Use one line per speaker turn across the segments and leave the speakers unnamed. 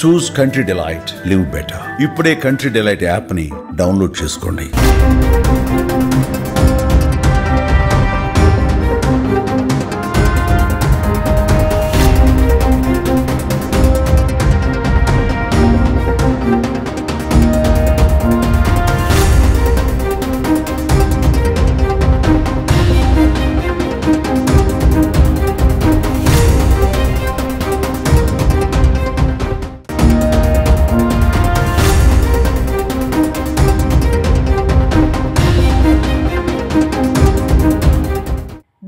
చూస్ country delight, live better. ఇప్పుడే country delight app ని download చేసుకోండి.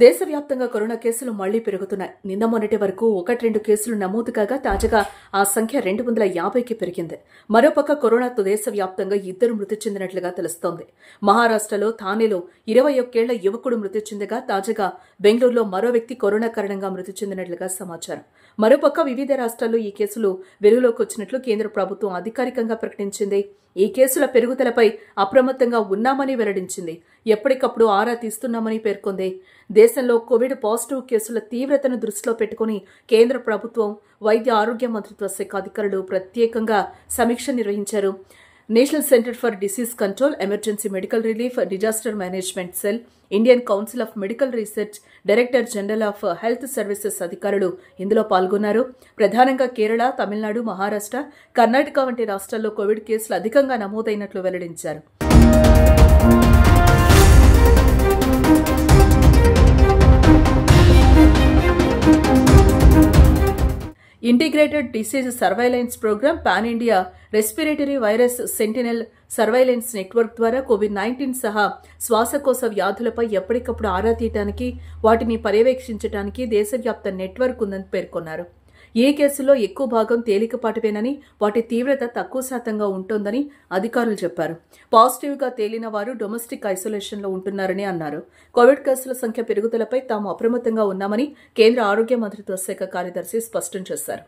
దేశవ్యాప్తంగా కరోనా కేసులు మళ్లీ పెరుగుతున్నాయి. నిన్న మొన్నటి వరకు 1-2 కేసులు నమోదు కాగా తాజాగా ఆ సంఖ్య 250కి పెరిగింది. మరోపక్క కరోనాతో దేశవ్యాప్తంగా 2 మృతి చెందినట్లుగా తెలుస్తోంది. మహారాష్ట్రలో థానేలో 21 ఏళ్ల యువకుడు మృతి చెందగా తాజాగా బెంగళూరులో మరో వ్యక్తి కరోనా కారణంగా మృతి చెందినట్లుగా సమాచారం. మరోపక్క వివిధ రాష్ట్రాల్లో ఈ కేసులు వెలుగులోకి వచ్చినట్లు కేంద్ర ప్రభుత్వం అధికారికంగా ప్రకటించింది. ఈ కేసుల పెరుగుదలపై అప్రమత్తంగా ఉన్నామని వెల్లడించింది. ఎప్పటికప్పుడు ఆరా తీస్తున్నామని పేర్కొంది. దేశంలో కోవిడ్ పాజిటివ్ కేసుల తీవ్రతను దృష్టిలో పెట్టుకుని కేంద్ర ప్రభుత్వం, వైద్య ఆరోగ్య మంత్రిత్వ శాఖ అధికారులు ప్రత్యేకంగా సమీక్ష నిర్వహించారు. National centre for disease control, emergency medical relief, disaster management cell, Indian council of medical research, director general of health services అధికారులు ఇందులో పాల్గొన్నారు. ప్రధానంగా కేరళ, తమిళనాడు, మహారాష్ట్ర, కర్ణాటక వంటి రాష్ట్రాల్లో కోవిడ్ కేసులు అధికంగా నమోదైనట్లు వెల్లడించారు. Integrated disease surveillance programme, pan India respiratory virus sentinel surveillance network ద్వారా కోవిడ్-19 సహా శ్వాసకోశ వ్యాధులపై ఎప్పటికప్పుడు ఆరా తీయడానికి, వాటిని పర్యవేక్షించడానికి దేశవ్యాప్త నెట్వర్క్ ఉందని పేర్కొన్నారు. ఈ కేసుల్లో ఎక్కువ భాగం తేలికపాటివేనని, వాటి తీవ్రత తక్కువ శాతంగా ఉంటోందని అధికారులు చెప్పారు. పాజిటివ్గా తేలిన వారు డొమెస్టిక్ ఐసోలేషన్లో ఉంటున్నారని అన్నారు. కోవిడ్ కేసుల సంఖ్య పెరుగుదలపై తాము అప్రమత్తంగా ఉన్నామని కేంద్ర ఆరోగ్య మంత్రిత్వ శాఖ కార్యదర్శి స్పష్టం చేశారు.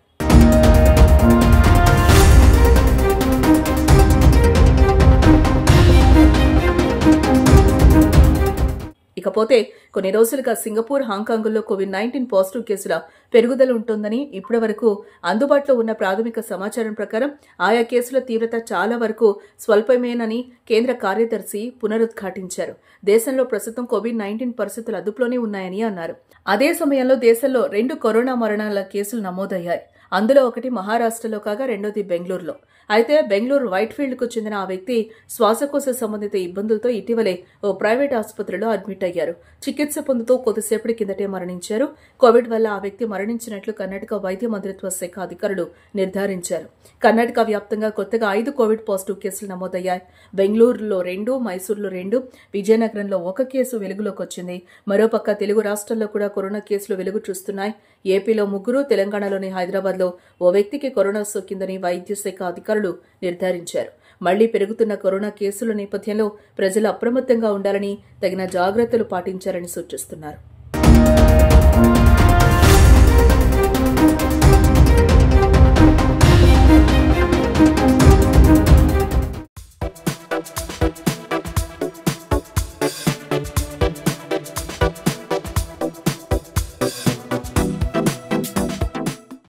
ఇకపోతే కొన్ని రోజులుగా సింగపూర్, హాంకాంగ్లో కోవిడ్-19 పాజిటివ్ కేసుల పెరుగుదల ఉంటోందని, ఇప్పటి వరకు అందుబాటులో ఉన్న ప్రాథమిక సమాచారం ప్రకారం ఆయా కేసుల తీవ్రత చాలా వరకు స్వల్పమేనని కేంద్ర కార్యదర్శి పునరుద్ఘాటించారు. దేశంలో ప్రస్తుతం కోవిడ్-19 పరిస్థితులు అదుపులోనే ఉన్నాయని అన్నారు. అదే సమయంలో దేశంలో 2 కరోనా మరణాల కేసులు నమోదయ్యాయి. అందులో ఒకటి మహారాష్ట్రలో కాగా రెండోది బెంగళూరులో. అయితే బెంగళూరు వైట్ఫీల్డ్కు చెందిన ఆ వ్యక్తి శ్వాసకోశ సంబంధిత ఇబ్బందులతో ఇటీవలే ఓ ప్రైవేట్ ఆసుపత్రిలో అడ్మిట్ అయ్యారు. చికిత్స పొందుతూ కొద్దిసేపటి కిందటే మరణించారు. కోవిడ్ వల్ల ఆ వ్యక్తి మరణించినట్లు కర్ణాటక వైద్య మంత్రిత్వ శాఖ అధికారులు నిర్ధారించారు. కర్ణాటక వ్యాప్తంగా కొత్తగా 5 కోవిడ్ పాజిటివ్ కేసులు నమోదయ్యాయి. బెంగళూరులో 2, మైసూరులో 2, విజయనగరంలో 1 కేసు వెలుగులోకి వచ్చింది. మరోపక్క తెలుగు రాష్ట్రాల్లో కూడా కరోనా కేసులు వెలుగు చూస్తున్నాయి. ఏపీలో 3, తెలంగాణలోని హైదరాబాద్లో ఓ వ్యక్తికి కరోనా సోకిందని వైద్య శాఖ అధికారులు నిర్ధారించారు. మళ్లీ పెరుగుతున్న కరోనా కేసుల నేపథ్యంలో ప్రజలు అప్రమత్తంగా ఉండాలని, తగిన జాగ్రత్తలు పాటించాలని సూచిస్తున్నారు.